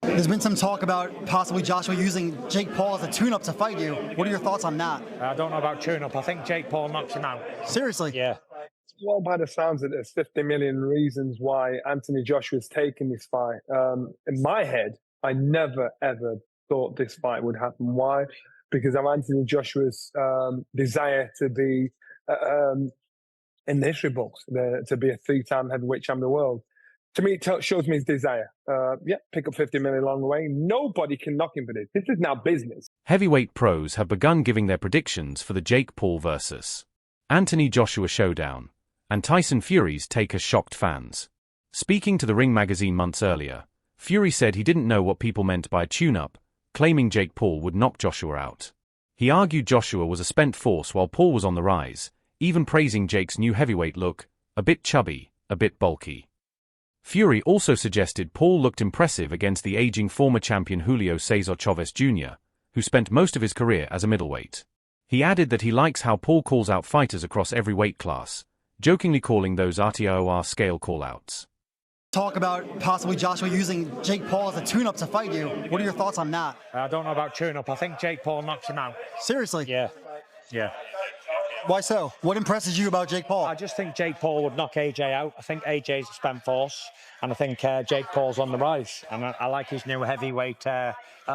There's been some talk about possibly Joshua using Jake Paul as a tune-up to fight you. What are your thoughts on that? I don't know about tune-up. I think Jake Paul knocks him out. Seriously? Yeah. Well, by the sounds of it, there's 50 million reasons why Anthony Joshua's taking this fight. In my head, I never, ever thought this fight would happen. Why? Because of Anthony Joshua's desire to be in the history books, to be a three-time heavyweight champion of the world. To me, it shows me his desire. Pick up 50 million along the way. Nobody can knock him for this. This is now business. Heavyweight pros have begun giving their predictions for the Jake Paul versus Anthony Joshua showdown, and Tyson Fury's take has shocked fans. Speaking to the Ring magazine months earlier, Fury said he didn't know what people meant by a tune-up, claiming Jake Paul would knock Joshua out. He argued Joshua was a spent force while Paul was on the rise, even praising Jake's new heavyweight look, a bit chubby, a bit bulky. Fury also suggested Paul looked impressive against the aging former champion Julio Cesar Chavez Jr., who spent most of his career as a middleweight. He added that he likes how Paul calls out fighters across every weight class, jokingly calling those RTOR scale callouts. Talk about possibly Joshua using Jake Paul as a tune-up to fight you. What are your thoughts on that? I don't know about tune-up. I think Jake Paul knocks him out. Seriously? Yeah. Why so? What impresses you about Jake Paul? I just think Jake Paul would knock AJ out. I think AJ's a spent force, and I think Jake Paul's on the rise. And I like his new heavyweight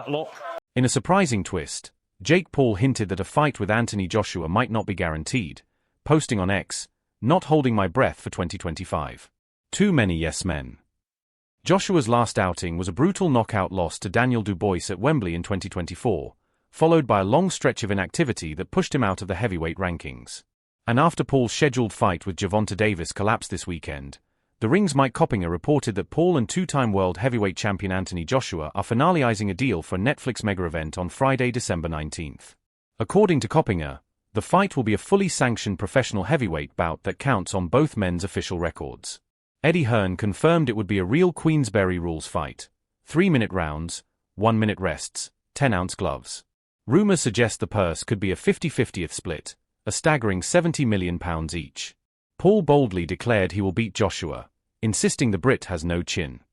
look. In a surprising twist, Jake Paul hinted that a fight with Anthony Joshua might not be guaranteed, posting on X, "Not holding my breath for 2025. Too many yes men." Joshua's last outing was a brutal knockout loss to Daniel Dubois at Wembley in 2024, followed by a long stretch of inactivity that pushed him out of the heavyweight rankings. And after Paul's scheduled fight with Gervonta Davis collapsed this weekend, the Ring's Mike Coppinger reported that Paul and two-time world heavyweight champion Anthony Joshua are finalizing a deal for a Netflix mega-event on Friday, December 19th. According to Coppinger, the fight will be a fully sanctioned professional heavyweight bout that counts on both men's official records. Eddie Hearn confirmed it would be a real Queensberry rules fight: 3-minute rounds, 1-minute rests, 10-ounce gloves. Rumors suggest the purse could be a 50-50th split, a staggering £70 million each. Paul boldly declared he will beat Joshua, insisting the Brit has no chin.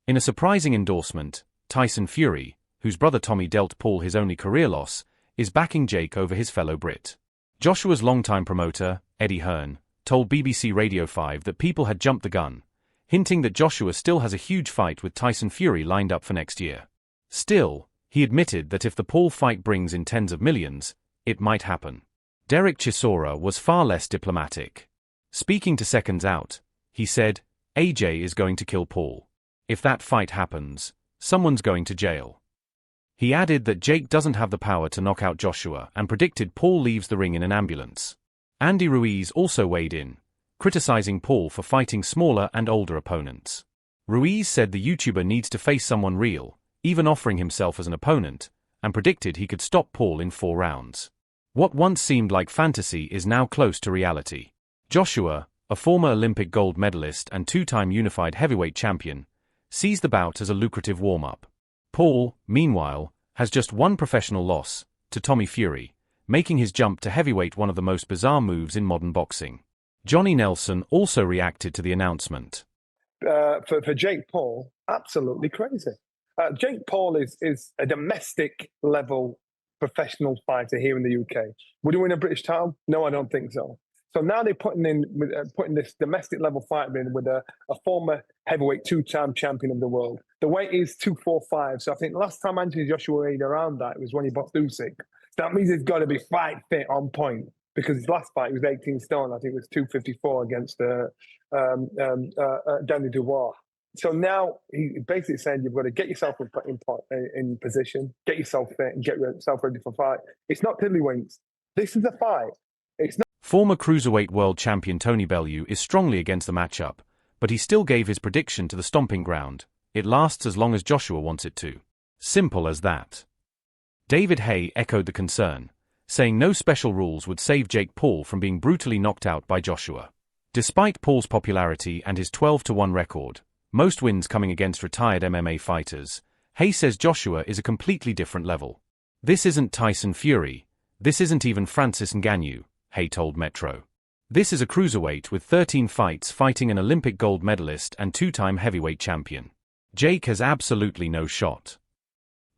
In a surprising endorsement, Tyson Fury, whose brother Tommy dealt Paul his only career loss, is backing Jake over his fellow Brit. Joshua's longtime promoter, Eddie Hearn, told BBC Radio 5 that people had jumped the gun, hinting that Joshua still has a huge fight with Tyson Fury lined up for next year. Still, he admitted that if the Paul fight brings in tens of millions, it might happen. Derek Chisora was far less diplomatic. Speaking to Seconds Out, he said, "AJ is going to kill Paul. If that fight happens, someone's going to jail." He added that Jake doesn't have the power to knock out Joshua and predicted Paul leaves the ring in an ambulance. Andy Ruiz also weighed in, criticizing Paul for fighting smaller and older opponents. Ruiz said the YouTuber needs to face someone real, even offering himself as an opponent, and predicted he could stop Paul in 4 rounds. What once seemed like fantasy is now close to reality. Joshua, a former Olympic gold medalist and 2-time unified heavyweight champion, sees the bout as a lucrative warm-up. Paul, meanwhile, has just one professional loss, to Tommy Fury, making his jump to heavyweight one of the most bizarre moves in modern boxing. Johnny Nelson also reacted to the announcement. For Jake Paul, absolutely crazy. Jake Paul is a domestic level professional fighter here in the UK. Would he win a British title? No, I don't think so. So now they're putting this domestic level fighter in with a former heavyweight 2-time champion of the world. The weight is 245. So I think last time Anthony Joshua weighed around that, it was when he boxed Usyk. That means he's got to be fight fit on point, because his last fight he was 18 stone. I think it was 254 against Danny Dubois. So now he basically saying you've got to get yourself in position, get yourself fit, and get yourself ready for fight. It's not tiddlywinks. This is a fight. It's not. Former cruiserweight world champion Tony Bellew is strongly against the matchup, but he still gave his prediction to the stomping ground: it lasts as long as Joshua wants it to. Simple as that. David Hay echoed the concern, saying no special rules would save Jake Paul from being brutally knocked out by Joshua. Despite Paul's popularity and his 12-1 record, most wins coming against retired MMA fighters, Hay says Joshua is a completely different level. "This isn't Tyson Fury, this isn't even Francis Ngannou," Hay told Metro. "This is a cruiserweight with 13 fights fighting an Olympic gold medalist and 2-time heavyweight champion. Jake has absolutely no shot.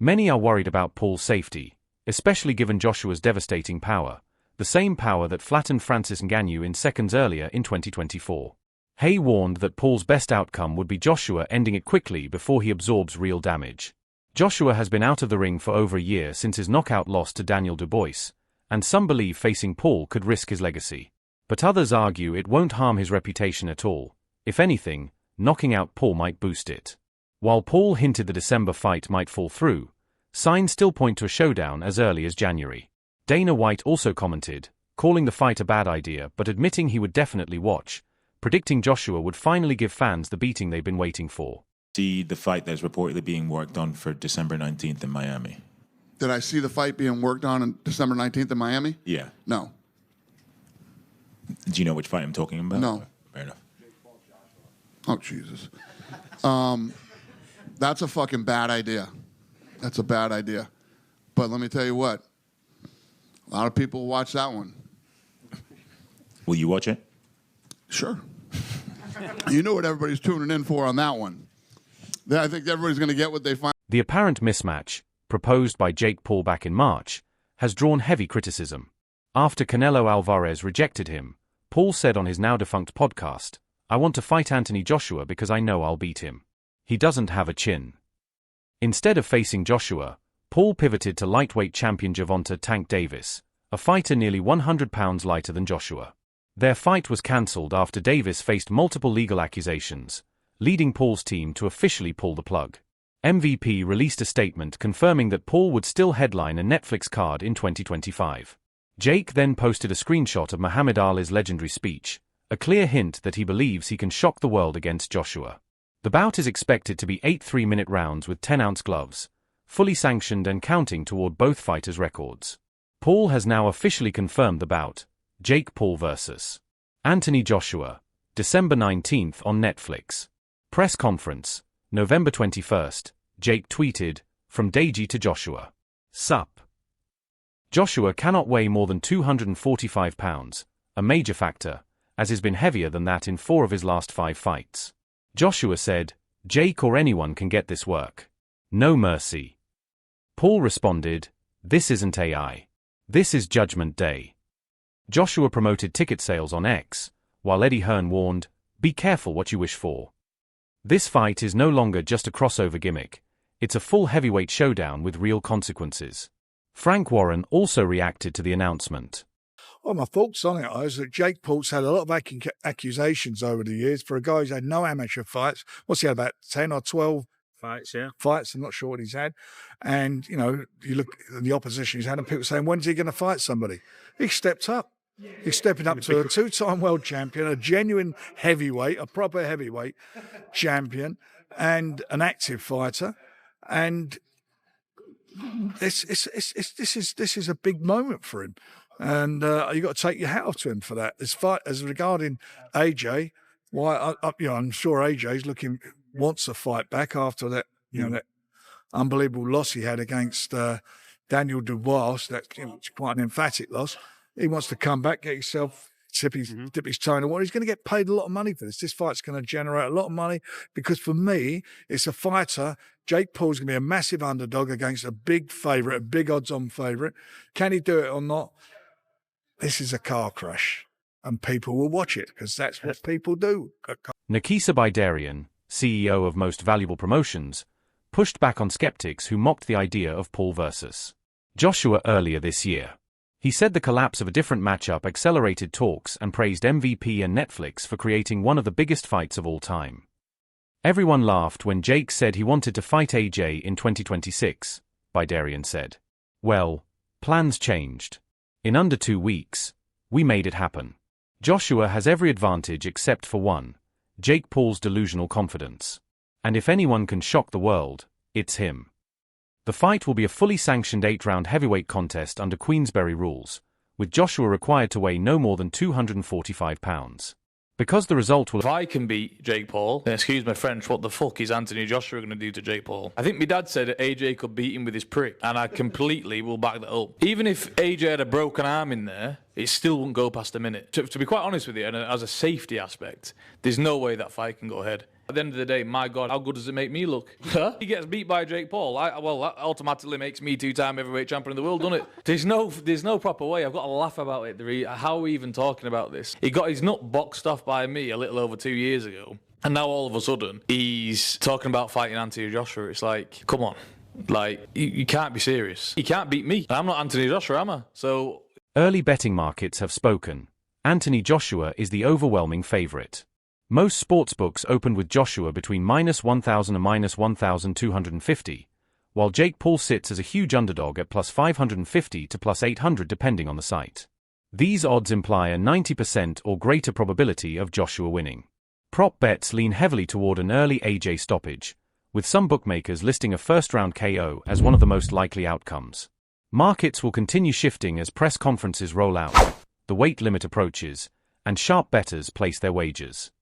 Many are worried about Paul's safety, especially given Joshua's devastating power, the same power that flattened Francis Ngannou in seconds earlier in 2024. Hay warned that Paul's best outcome would be Joshua ending it quickly before he absorbs real damage. Joshua has been out of the ring for over a year since his knockout loss to Daniel Dubois, and some believe facing Paul could risk his legacy. But others argue it won't harm his reputation at all. If anything, knocking out Paul might boost it. While Paul hinted the December fight might fall through, signs still point to a showdown as early as January. Dana White also commented, calling the fight a bad idea but admitting he would definitely watch, predicting Joshua would finally give fans the beating they've been waiting for. See the fight that's reportedly being worked on for December 19th in Miami. Did I see the fight being worked on December 19th in Miami? Yeah. No. Do you know which fight I'm talking about? No. Fair enough. Oh, Jesus. That's a fucking bad idea. That's a bad idea. But let me tell you what. A lot of people will watch that one. Will you watch it? Sure. You know what everybody's tuning in for on that one. I think everybody's going to get what they find. The apparent mismatch, proposed by Jake Paul back in March, has drawn heavy criticism. After Canelo Alvarez rejected him, Paul said on his now-defunct podcast, "I want to fight Anthony Joshua because I know I'll beat him. He doesn't have a chin." Instead of facing Joshua, Paul pivoted to lightweight champion Gervonta Tank Davis, a fighter nearly 100 pounds lighter than Joshua. Their fight was cancelled after Davis faced multiple legal accusations, leading Paul's team to officially pull the plug. MVP released a statement confirming that Paul would still headline a Netflix card in 2025. Jake then posted a screenshot of Muhammad Ali's legendary speech, a clear hint that he believes he can shock the world against Joshua. The bout is expected to be 8 3-minute rounds with 10-ounce gloves, fully sanctioned and counting toward both fighters' records. Paul has now officially confirmed the bout, Jake Paul vs. Anthony Joshua, December 19th on Netflix. Press conference, November 21st, Jake tweeted, "From Deji to Joshua. Sup." Joshua cannot weigh more than 245 pounds, a major factor, as he's been heavier than that in 4 of his last 5 fights. Joshua said, "Jake or anyone can get this work. No mercy." Paul responded, "This isn't AI. This is Judgment Day." Joshua promoted ticket sales on X, while Eddie Hearn warned, "Be careful what you wish for." This fight is no longer just a crossover gimmick, it's a full heavyweight showdown with real consequences. Frank Warren also reacted to the announcement. Well, my thoughts on it is that Jake Paul's had a lot of accusations over the years for a guy who's had no amateur fights. What's he had, about 10 or 12 Fights, yeah. fights? I'm not sure what he's had. And, you know, you look at the opposition he's had and people saying, when's he going to fight somebody? He stepped up. He's stepping up to a 2-time world champion, a genuine heavyweight, a proper heavyweight champion, and an active fighter. And this is a big moment for him. And you've got to take your hat off to him for that. As regarding AJ, I'm sure AJ's wants a fight back after that, that unbelievable loss he had against Daniel Dubois. It's quite an emphatic loss. He wants to come back, get himself, dip his toe in the water. He's going to get paid a lot of money for this. This fight's going to generate a lot of money because for me, it's a fighter. Jake Paul's going to be a massive underdog against a big favourite, a big odds-on favourite. Can he do it or not? This is a car crash, and people will watch it because that's what people do. Nikisa Bidarian, CEO of Most Valuable Promotions, pushed back on skeptics who mocked the idea of Paul versus Joshua earlier this year. He said the collapse of a different matchup accelerated talks and praised MVP and Netflix for creating one of the biggest fights of all time. Everyone laughed when Jake said he wanted to fight AJ in 2026, Bidarian said. Well, plans changed. In under 2 weeks, we made it happen. Joshua has every advantage except for one, Jake Paul's delusional confidence. And if anyone can shock the world, it's him. The fight will be a fully sanctioned 8-round heavyweight contest under Queensberry rules, with Joshua required to weigh no more than 245 pounds. Because the result will... If I can beat Jake Paul, then excuse my French, what the fuck is Anthony Joshua going to do to Jake Paul? I think my dad said that AJ could beat him with his prick, and I completely will back that up. Even if AJ had a broken arm in there, it still wouldn't go past a minute. To be quite honest with you, and as a safety aspect, there's no way that fight can go ahead. At the end of the day, my God, how good does it make me look? He gets beat by Jake Paul. Well, that automatically makes me 2-time heavyweight champion of the world, doesn't it? There's no proper way. I've got to laugh about it. How are we even talking about this? He got his nut boxed off by me a little over 2 years ago. And now all of a sudden, he's talking about fighting Anthony Joshua. It's like, come on. Like, you can't be serious. You can't beat me. I'm not Anthony Joshua, am I? So... Early betting markets have spoken. Anthony Joshua is the overwhelming favorite. Most sportsbooks opened with Joshua between -1,000 and -1,250, while Jake Paul sits as a huge underdog at +550 to +800 depending on the site. These odds imply a 90% or greater probability of Joshua winning. Prop bets lean heavily toward an early AJ stoppage, with some bookmakers listing a first-round KO as one of the most likely outcomes. Markets will continue shifting as press conferences roll out, the weight limit approaches, and sharp bettors place their wagers.